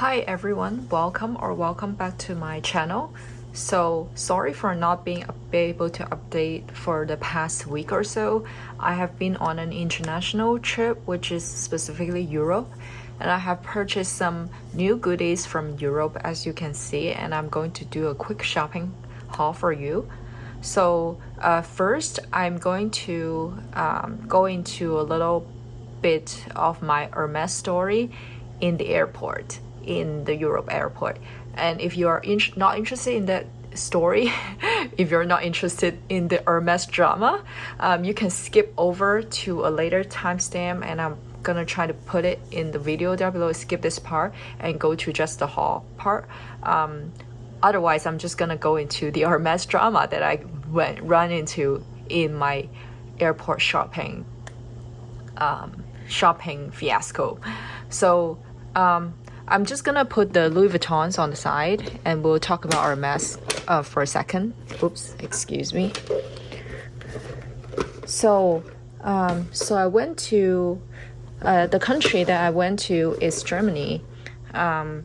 Hi everyone, welcome back to my channel. So sorry for not being able to update for the past week or so. I have been on an international trip, which is specifically Europe, and I have purchased some new goodies from Europe, as you can see, and I'm going to do a quick shopping haul for you. So first, I'm going to go into a little bit of my Hermes story in the airport, in the Europe airport. And if you are not interested in that story, if you're not interested in the Hermes drama, you can skip over to a later timestamp, and I'm gonna try to put it in the video down below. Skip this part and go to just the haul part. Otherwise, I'm just gonna go into the Hermes drama that I run into in my airport shopping fiasco. So I'm just gonna put the Louis Vuittons on the side, and we'll talk about Hermes for a second. Oops, excuse me. So I went to the country that I went to is Germany, and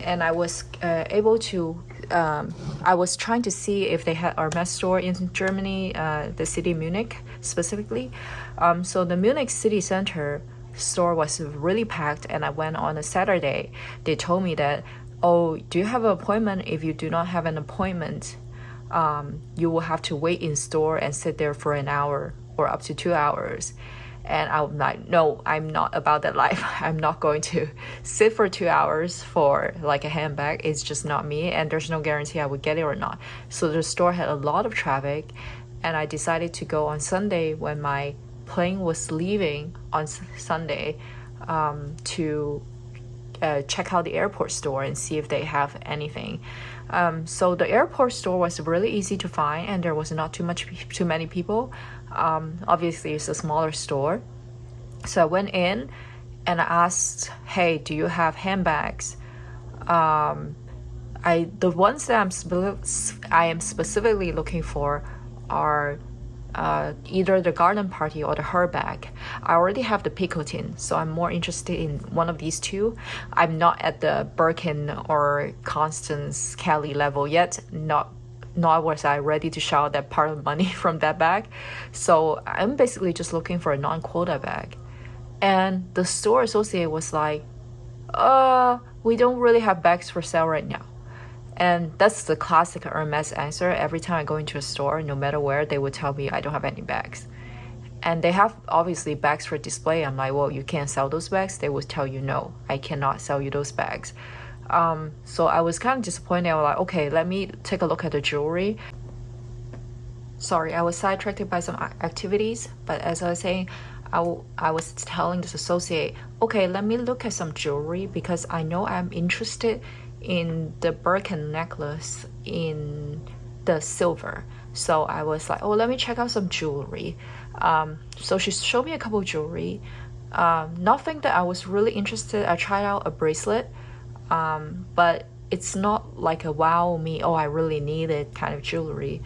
I was able to I was trying to see if they had Hermes store in Germany, the city Munich specifically. So the Munich city center store was really packed, and I went on a Saturday. They told me that, oh, do you have an appointment? If you do not have an appointment, you will have to wait in store and sit there for an hour or up to 2 hours. And I'm like, no, I'm not about that life. I'm not going to sit for 2 hours for like a handbag. It's just not me, and there's no guarantee I would get it or not. So the store had a lot of traffic, and I decided to go on Sunday when my plane was leaving on Sunday to check out the airport store and see if they have anything. So the airport store was really easy to find, and there was not too many people. Obviously, it's a smaller store. So I went in and I asked, hey, do you have handbags? The ones that I am specifically looking for are either the garden party or the her bag. I already have the picotin, so I'm more interested in one of these two. I'm not at the Birkin or Constance Kelly level yet, nor was I ready to shell that part of money from that bag. So I'm basically just looking for a non-quota bag. And the store associate was like, we don't really have bags for sale right now. And that's the classic Hermes answer. Every time I go into a store, no matter where, they would tell me I don't have any bags. And they have obviously bags for display. I'm like, well, you can't sell those bags. They would tell you, no, I cannot sell you those bags. So I was kind of disappointed. I was like, okay, let me take a look at the jewelry. Sorry, I was sidetracked by some activities, but as I was saying, I was telling this associate, okay, let me look at some jewelry because I know I'm interested in the Birkin necklace in the silver. So I was like, oh, let me check out some jewelry. So she showed me a couple of jewelry. Nothing that I was really interested. I tried out a bracelet, but it's not like a wow me, oh, I really need it kind of jewelry.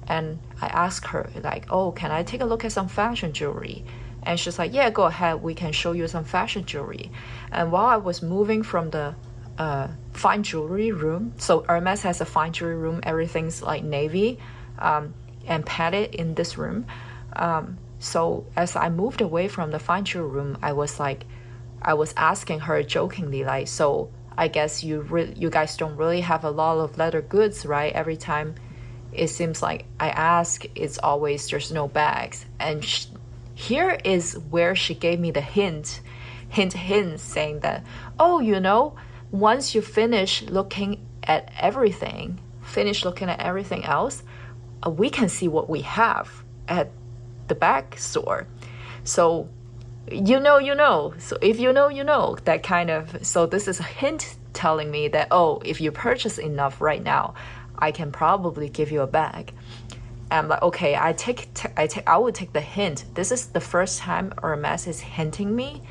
And I asked her like, oh, can I take a look at some fashion jewelry? And she's like, yeah, go ahead, we can show you some fashion jewelry. And while I was moving from the fine jewelry room, so Hermes has a fine jewelry room, everything's like navy and padded in this room. So as I moved away from the fine jewelry room, I was asking her jokingly, like, so I guess you guys don't really have a lot of leather goods, right? Every time it seems like I ask, it's always there's no bags. And here is where she gave me the hint, saying that, oh, once you finish looking at everything else, we can see what we have at the bag store. So you know. So if you know, that kind of, so this is a hint telling me that, oh, if you purchase enough right now, I can probably give you a bag. I'm like, okay, I would take the hint. This is the first time Hermes is hinting me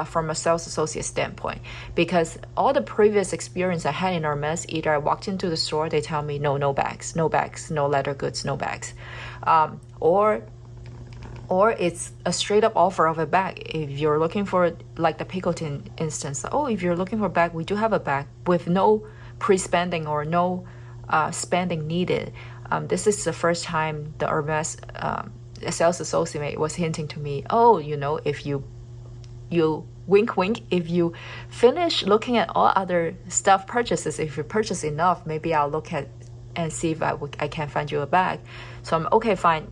from a sales associate standpoint, because all the previous experience I had in Hermes, either I walked into the store, they tell me no bags, no leather goods, no bags, or or it's a straight up offer of a bag. If you're looking for, like the Picotin instance, oh, if you're looking for a bag, we do have a bag with no pre-spending or no spending needed. This is the first time the Hermes sales associate was hinting to me, oh, if you wink wink, if you finish looking at all other stuff purchases, if you purchase enough, maybe I'll look at and see if I can find you a bag. So I'm okay, fine.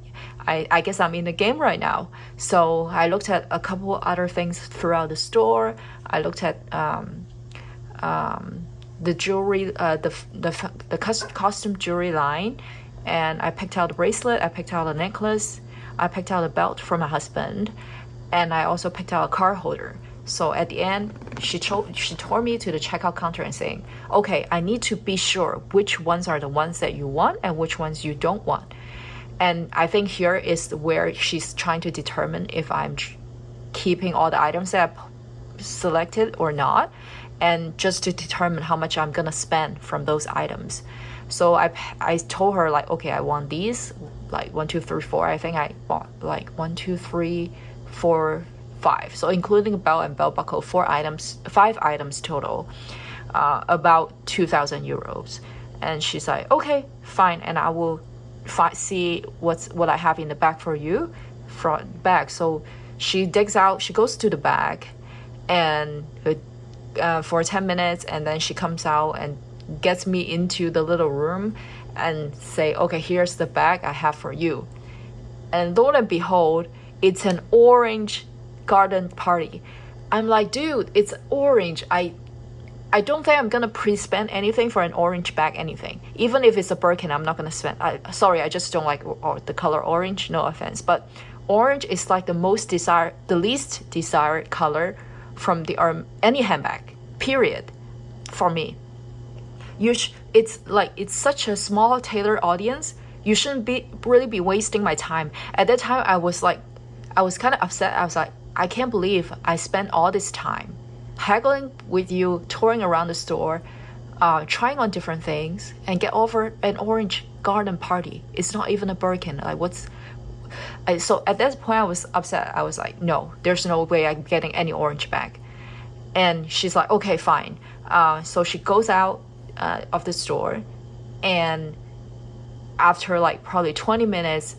I guess I'm in the game right now. So I looked at a couple other things throughout the store. I looked at the jewelry, the costume jewelry line, and I picked out a bracelet, I picked out a necklace, I picked out a belt for my husband, and I also picked out a card holder. So at the end, she tore me to the checkout counter and saying, okay, I need to be sure which ones are the ones that you want and which ones you don't want. And I think here is where she's trying to determine if I'm keeping all the items that I selected or not, and just to determine how much I'm gonna spend from those items. So I told her, like, okay, I want these, like 1, 2, 3, 4. I think I bought like 1, 2, 3, 4, 5. So including a belt and belt buckle, 5 items total, about 2,000 euros. And she's like, okay, fine, and I will see what I have in the bag for you, front bag. So she goes to the bag, and for 10 minutes, and then she comes out and gets me into the little room and say, okay, here's the bag I have for you. And lo and behold, it's an orange garden party. I'm like, dude, it's orange. I don't think I'm gonna pre-spend anything for an orange bag, anything. Even if it's a Birkin, I'm not gonna spend. I just don't like the color orange, no offense. But orange is like the least desired color from any handbag, period, for me. It's such a small tailored audience. You shouldn't really be wasting my time. At that time, I was kind of upset. I was like, I can't believe I spent all this time haggling with you, touring around the store, trying on different things, and get over an orange garden party. It's not even a Birkin. So at that point, I was upset. I was like, no, there's no way I'm getting any orange bag. And she's like, okay, fine. So she goes out of the store, and after like probably 20 minutes,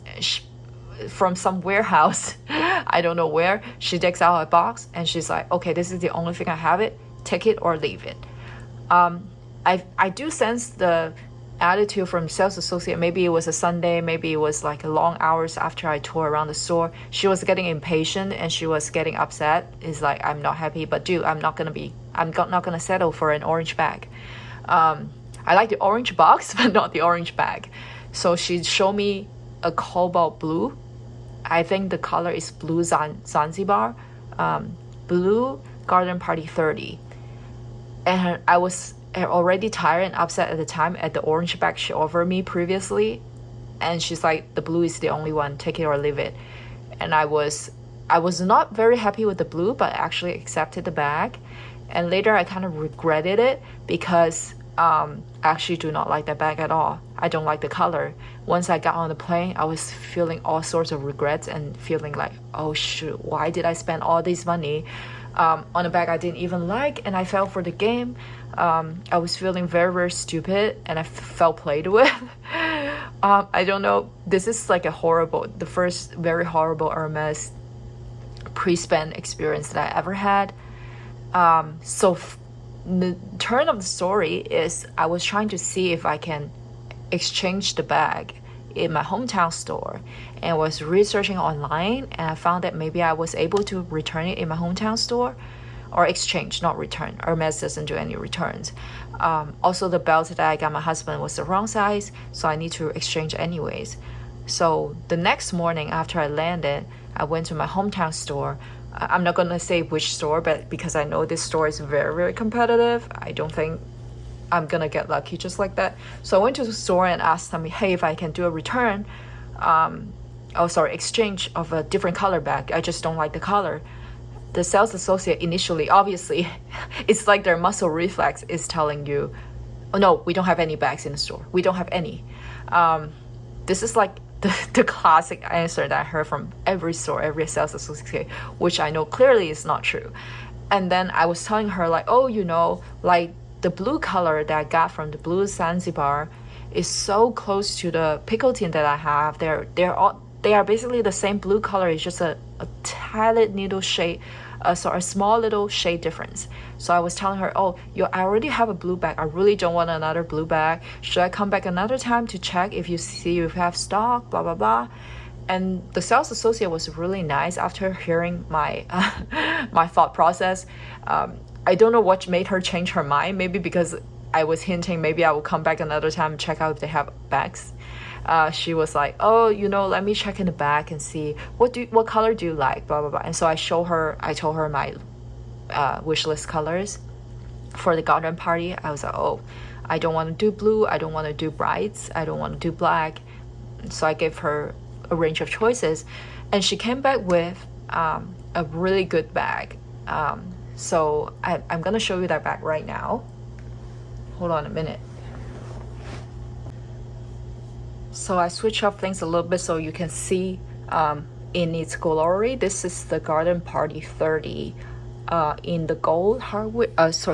from some warehouse, I don't know where, she takes out a box and she's like, okay, this is the only thing I have, take it or leave it. I do sense the attitude from sales associate. Maybe it was a Sunday, maybe it was like long hours after I toured around the store. She was getting impatient and she was getting upset. It's like, I'm not happy, but dude, I'm not gonna settle for an orange bag. I like the orange box, but not the orange bag. So she showed me a cobalt blue. I think the color is blue Zanzibar, blue garden party 30. And I was already tired and upset at the time at the orange bag she offered me previously. And she's like, the blue is the only one, take it or leave it. And I was not very happy with the blue, but I actually accepted the bag. And later I kind of regretted it because I actually do not like that bag at all. I don't like the color. Once I got on the plane, I was feeling all sorts of regrets and feeling like, oh shoot, why did I spend all this money on a bag I didn't even like, and I fell for the game. I was feeling very, very stupid, and I felt played with. I don't know. This is like the first very horrible Hermes pre-spend experience that I ever had. The turn of the story is I was trying to see if I can exchange the bag in my hometown store, and was researching online, and I found that maybe I was able to return it in my hometown store, or exchange, not return. Hermes doesn't do any returns. Also, the belt that I got my husband was the wrong size, so I need to exchange anyways. So the next morning after I landed, I went to my hometown store. I'm not gonna say which store, but because I know this store is very, very competitive, I don't think I'm gonna get lucky just like that. So I went to the store and asked them, hey, if I can do a return, exchange of a different color bag. I just don't like the color. The sales associate initially, obviously, it's like their muscle reflex is telling you, oh no, we don't have any bags in the store. We don't have any. This is like the classic answer that I heard from every store, every sales associate, which I know clearly is not true. And then I was telling her like, oh, you know, like the blue color that I got from the blue Zanzibar is so close to the picotin that I have. They are basically the same blue color. It's just a tiny little shade, a small little shade difference. So I was telling her, oh, I already have a blue bag. I really don't want another blue bag. Should I come back another time to check if you see if you have stock, blah, blah, blah. And the sales associate was really nice after hearing my my thought process. I don't know what made her change her mind. Maybe because I was hinting maybe I will come back another time and check out if they have bags. She was like, oh, you know, let me check in the back and see what color do you like, blah, blah, blah. And so I told her my wish list colors for the garden party. I was like, oh, I don't want to do blue, I don't want to do brights, I don't want to do black. So I gave her a range of choices, and she came back with a really good bag. So I'm gonna show you that bag right now. Hold on a minute. So I switch up things a little bit so you can see in its glory. This is the Garden Party 30 in the gold hardware,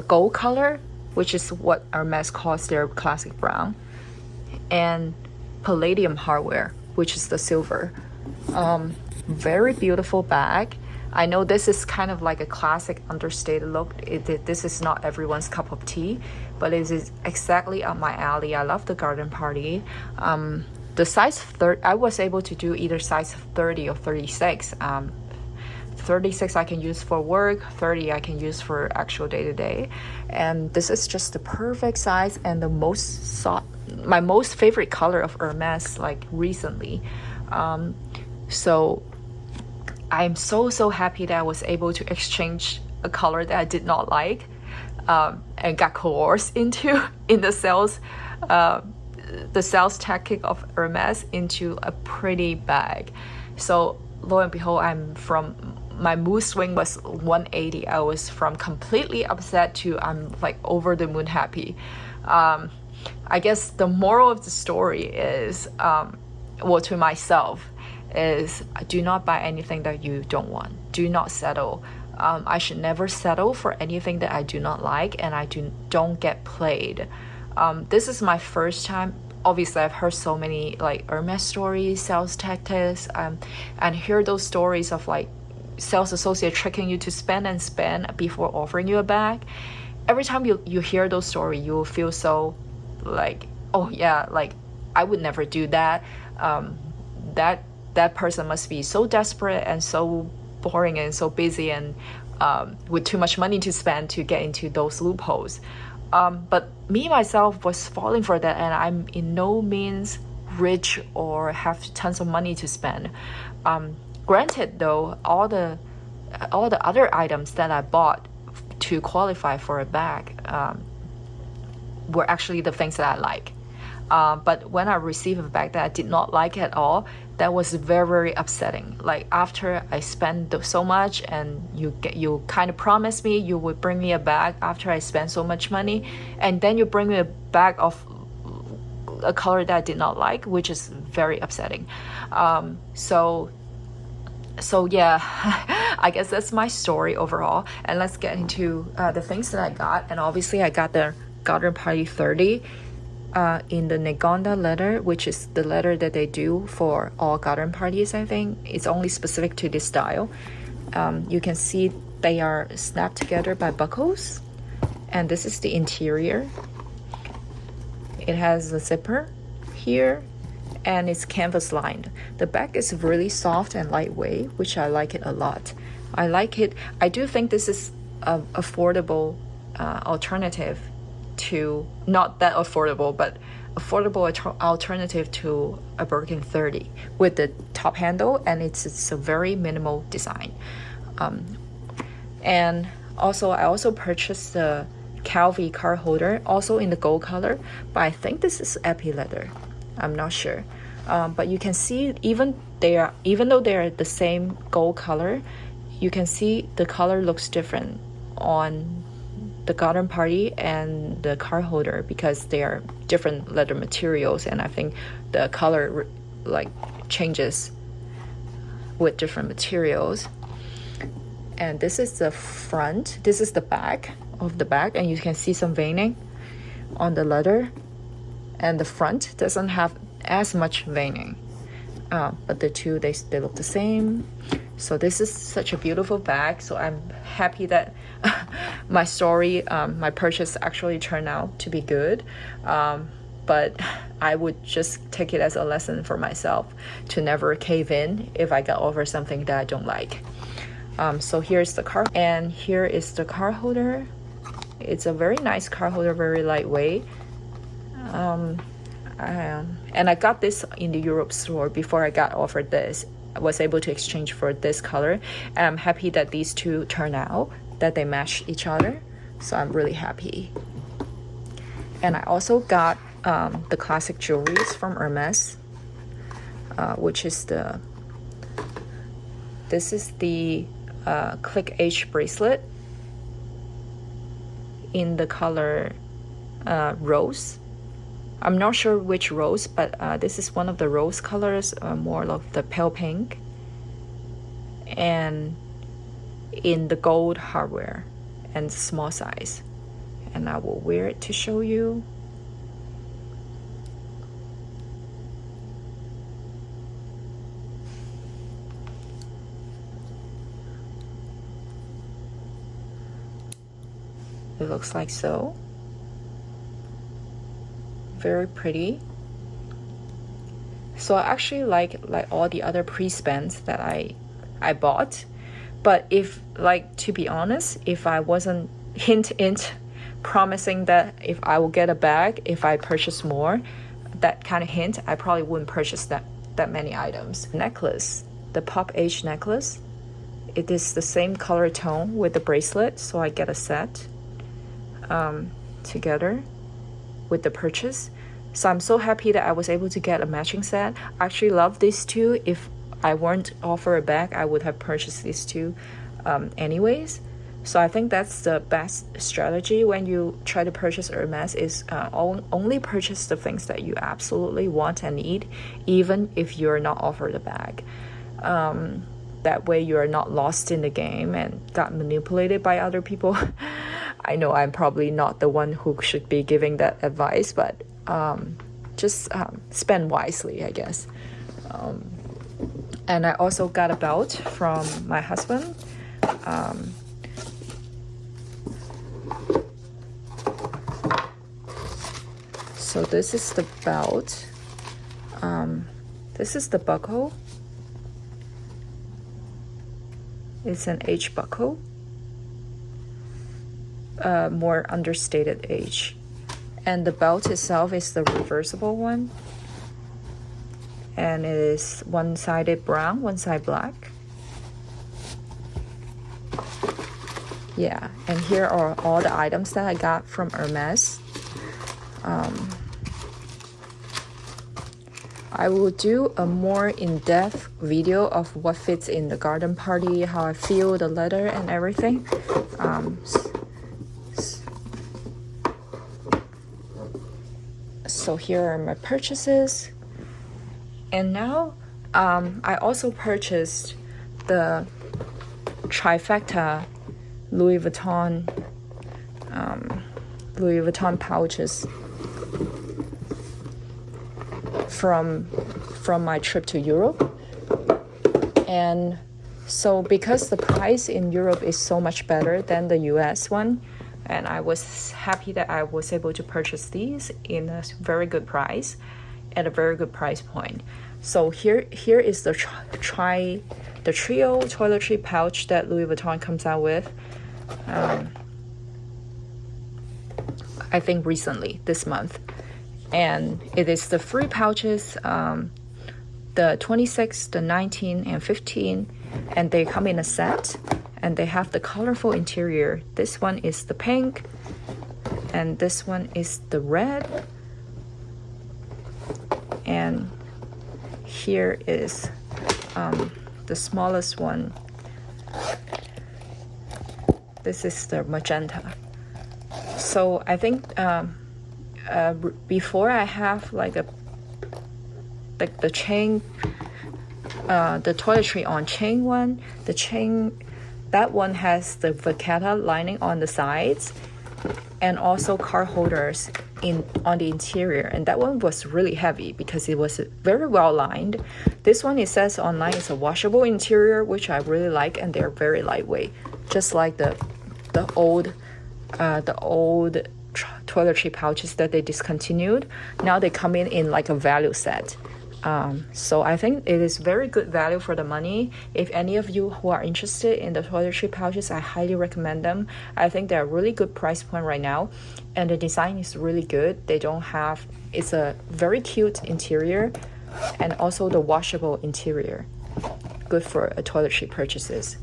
gold color, which is what Hermes calls their classic brown, and palladium hardware, which is the silver. Very beautiful bag. I know this is kind of like a classic understated look. This is not everyone's cup of tea, but it is exactly up my alley. I love the garden party. The size 30, I was able to do either size 30 or 36. 36 I can use for work, 30 I can use for actual day-to-day. And this is just the perfect size and the my most favorite color of Hermes, like recently. So I'm so happy that I was able to exchange a color that I did not like and got coerced into in the sales tactic of Hermes into a pretty bag. So lo and behold, my mood swing was 180. I was from completely upset to I'm like over the moon happy. I guess the moral of the story is, to myself, is do not buy anything that you don't want. Do not settle. I should never settle for anything that I do not like, and I don't get played. This is my first time. Obviously, I've heard so many like Hermes stories, sales tactics, and hear those stories of like sales associate tricking you to spend and spend before offering you a bag. Every time you hear those stories, you will feel so like, oh yeah, like I would never do that. That person must be so desperate and so boring and so busy and with too much money to spend to get into those loopholes. But me myself was falling for that, and I'm in no means rich or have tons of money to spend. Granted though, all the other items that I bought to qualify for a bag were actually the things that I like. But when I received a bag that I did not like at all, that was very upsetting. Like after I spent so much, and you kind of promised me you would bring me a bag after I spent so much money, and then you bring me a bag of a color that I did not like, which is very upsetting. So yeah, I guess that's my story overall. And let's get into the things that I got. And obviously I got the Garden Party 30 in the Negonda leather, which is the leather that they do for all garden parties. I think it's only specific to this style. You can see they are snapped together by buckles, and this is the interior. It has a zipper here, and it's canvas lined. The back is really soft and lightweight, which I like it a lot. I like it. I do think this is an affordable alternative to, not that affordable, but affordable alternative to a Birkin 30 with the top handle, and it's a very minimal design. And also I also purchased the Calvi card holder, also in the gold color, but I think this is epi leather. I'm not sure. But you can see even though they're the same gold color, you can see the color looks different on the garden party and the card holder because they are different leather materials, and I think the color like changes with different materials. And this is the front, this is the back of the bag, and you can see some veining on the leather, and the front doesn't have as much veining, but the two, they look the same. So this is such a beautiful bag. So I'm happy that my story, my purchase actually turned out to be good. But I would just take it as a lesson for myself to never cave in if I get offered something that I don't like. So here's the card, and here is the card holder. It's a very nice card holder, very lightweight. And I got this in the Europe store before I got offered this. I was able to exchange for this color, and I'm happy that these two turn out, that they match each other. So I'm really happy. And I also got the classic jewelries from Hermes, which is this is the Click H bracelet in the color rose. I'm not sure which rose, but this is one of the rose colors, more like the pale pink, and in the gold hardware and small size. And I will wear it to show you. It looks like so. Very pretty. So I actually like all the other pre-spends that I bought, but if, like, to be honest, if I wasn't hint promising that if I will get a bag if I purchase more, that kind of hint, I probably wouldn't purchase that many items. Necklace, the Pop H necklace, it is the same color tone with the bracelet, so I get a set together with the purchase. So I'm so happy that I was able to get a matching set. I actually love these two. If I weren't offered a bag, I would have purchased these two anyways. So I think that's the best strategy when you try to purchase Hermes, is only purchase the things that you absolutely want and need, even if you're not offered a bag. That way you're not lost in the game and got manipulated by other people. I know I'm probably not the one who should be giving that advice, but just spend wisely, I guess. And I also got a belt from my husband. So this is the belt. This is the buckle. It's an H buckle. More understated H. And the belt itself is the reversible one. And it is one-sided brown, one side black. Yeah, and here are all the items that I got from Hermes. I will do a more in-depth video of what fits in the garden party, how I feel the leather and everything. So here are my purchases. And now I also purchased the trifecta Louis Vuitton pouches from my trip to Europe. And so because the price in Europe is so much better than the US one, and I was happy that I was able to purchase these in a very good price, at a very good price point. So here is the trio toiletry pouch that Louis Vuitton comes out with. I think recently, this month. And it is the 3 pouches, the 26, the 19, and 15, and they come in a set, and they have the colorful interior. This one is the pink, and this one is the red, and here is the smallest one. This is the magenta. So I think before I have like the chain the toiletry on chain one. The chain, that one has the vacata lining on the sides and also card holders on the interior, and that one was really heavy because it was very well lined. This one, it says online, is a washable interior, which I really like, and they're very lightweight, just like the old toiletry pouches that they discontinued. Now they come in like a value set. So I think it is very good value for the money. If any of you who are interested in the toiletry pouches, I highly recommend them. I think they're a really good price point right now, and the design is really good. It's a very cute interior, and also the washable interior, good for toiletry purposes.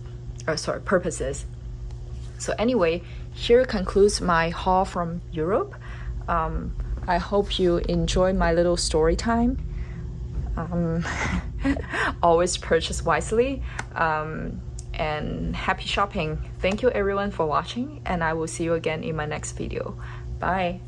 So anyway, here concludes my haul from Europe. I hope you enjoy my little story time. Always purchase wisely, and happy shopping. Thank you everyone for watching, and I will see you again in my next video. Bye.